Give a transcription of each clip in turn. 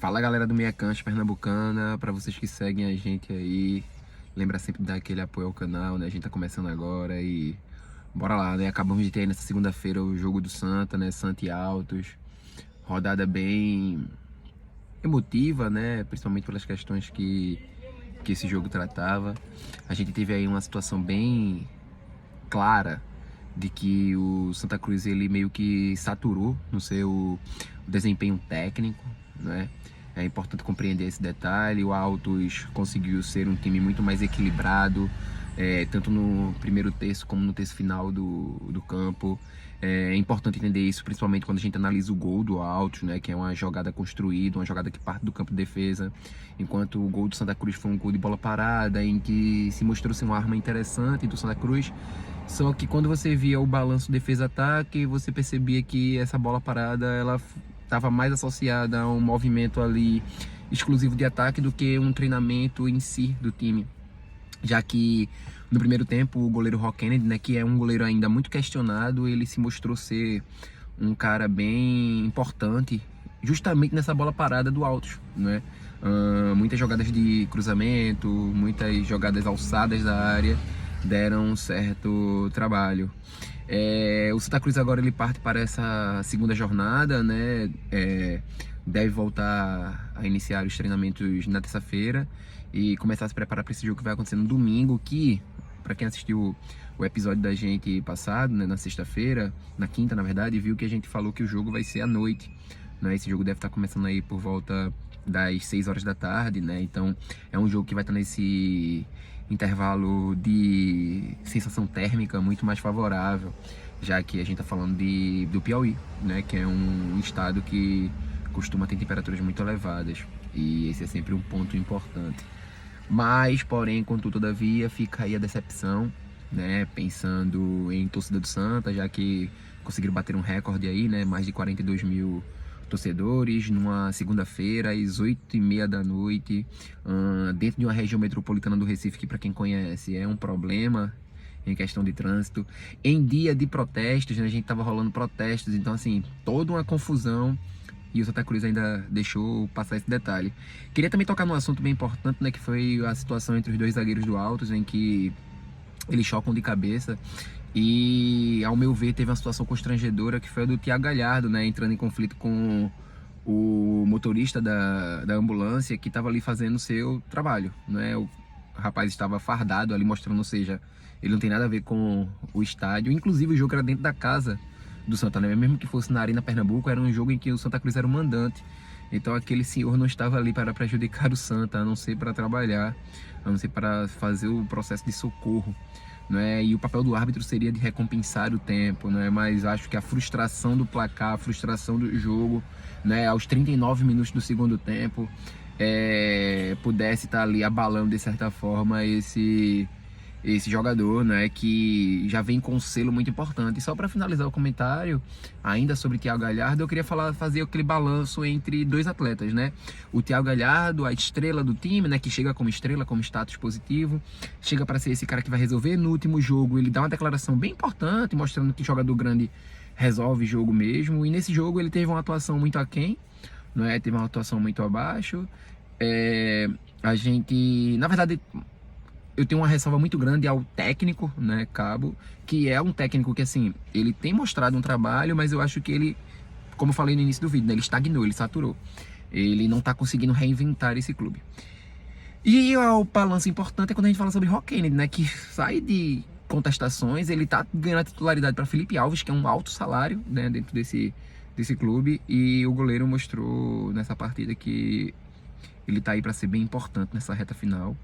Fala galera do Meia Cancha Pernambucana, para vocês que seguem a gente aí, lembra sempre de dar aquele apoio ao canal, né? A gente tá começando agora e bora lá, né? Acabamos de ter aí nessa segunda-feira o jogo do Santa, né? Santa e Altos, rodada bem emotiva, né? Principalmente pelas questões que esse jogo tratava. A gente teve aí uma situação bem clara de que o Santa Cruz ele meio que saturou no seu desempenho técnico, né? É importante compreender esse detalhe. O Altos conseguiu ser um time muito mais equilibrado, tanto no primeiro terço como no terço final do campo. É importante entender isso, principalmente quando a gente analisa o gol do Altos, né, que é uma jogada construída, uma jogada que parte do campo de defesa, enquanto o gol do Santa Cruz foi um gol de bola parada, em que se mostrou ser uma arma interessante do Santa Cruz. Só que quando você via o balanço defesa-ataque, você percebia que essa bola parada ela estava mais associada a um movimento ali exclusivo de ataque do que um treinamento em si do time. Já que no primeiro tempo o goleiro Rock Kennedy, né, que é um goleiro ainda muito questionado, ele se mostrou ser um cara bem importante justamente nessa bola parada do Altos, né? Muitas jogadas de cruzamento, muitas jogadas alçadas da área deram um certo trabalho. O Santa Cruz agora ele parte para essa segunda jornada, né? Deve voltar a iniciar os treinamentos na terça-feira e começar a se preparar para esse jogo que vai acontecer no domingo, que, para quem assistiu o episódio da gente passado, né, na sexta-feira, na quinta na verdade, viu que a gente falou que o jogo vai ser à noite, né? Esse jogo deve estar começando aí por volta das 6 horas da tarde, né? Então é um jogo que vai estar nesse intervalo de sensação térmica muito mais favorável, já que a gente está falando do Piauí, né, que é um estado que costuma ter temperaturas muito elevadas, e esse é sempre um ponto importante. Mas, porém, contudo, todavia, fica aí a decepção, né, pensando em torcida do Santa, já que conseguiram bater um recorde aí, né, mais de 42 mil torcedores numa segunda-feira às 8h30 da noite, dentro de uma região metropolitana do Recife, que, para quem conhece, é um problema em questão de trânsito, em dia de protestos, né? A gente tava rolando protestos, então assim, toda uma confusão, e o Santa Cruz ainda deixou passar esse detalhe. Queria também tocar num assunto bem importante, né, que foi a situação entre os dois zagueiros do Altos, em que eles chocam de cabeça. E, ao meu ver, teve uma situação constrangedora, que foi a do Thiago Galhardo, né, entrando em conflito com o motorista da ambulância, que estava ali fazendo o seu trabalho, né? O rapaz estava fardado ali, mostrando, ou seja, ele não tem nada a ver com o estádio. Inclusive, o jogo era dentro da casa do Santa, né? Mesmo que fosse na Arena Pernambuco, era um jogo em que o Santa Cruz era o mandante. Então aquele senhor não estava ali para prejudicar o Santa, a não ser para trabalhar, a não ser para fazer o processo de socorro, né? E o papel do árbitro seria de recompensar o tempo, né? Mas acho que a frustração do placar, a frustração do jogo, né, aos 39 minutos do segundo tempo, pudesse estar ali abalando de certa forma esse jogador, né, que já vem com um selo muito importante. E só para finalizar o comentário, ainda sobre Thiago Galhardo, eu queria fazer aquele balanço entre dois atletas, né? O Thiago Galhardo, a estrela do time, né, que chega como estrela, como status positivo, chega para ser esse cara que vai resolver. No último jogo ele dá uma declaração bem importante, mostrando que jogador grande resolve jogo mesmo. E nesse jogo ele teve uma atuação muito aquém, né? Teve uma atuação muito abaixo. A gente, na verdade, eu tenho uma ressalva muito grande ao técnico, né, Cabo, que é um técnico que, assim, ele tem mostrado um trabalho, mas eu acho que ele, como eu falei no início do vídeo, né, ele estagnou, ele saturou. Ele não tá conseguindo reinventar esse clube. E o balanço importante é quando a gente fala sobre Rock Kennedy, né, que sai de contestações, ele tá ganhando a titularidade para Felipe Alves, que é um alto salário, né, dentro desse clube, e o goleiro mostrou nessa partida que ele tá aí para ser bem importante nessa reta final,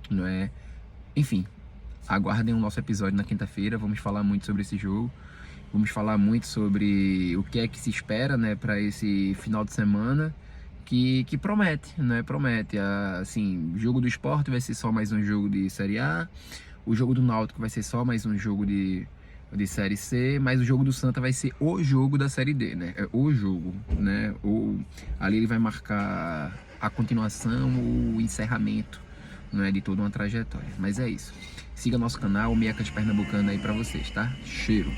não é? Enfim, aguardem o nosso episódio na quinta-feira. Vamos falar muito sobre esse jogo, vamos falar muito sobre o que é que se espera, né, para esse final de semana, que promete, né? Promete. Assim, o jogo do Sport vai ser só mais um jogo de Série A, o jogo do Náutico vai ser só mais um jogo de Série C, mas o jogo do Santa vai ser o jogo da Série D, né? É o jogo, né? Ali ele vai marcar a continuação, o encerramento, não é, de toda uma trajetória. Mas é isso. Siga nosso canal, Meia Cancha Pernambucana aí pra vocês, tá? Cheiro!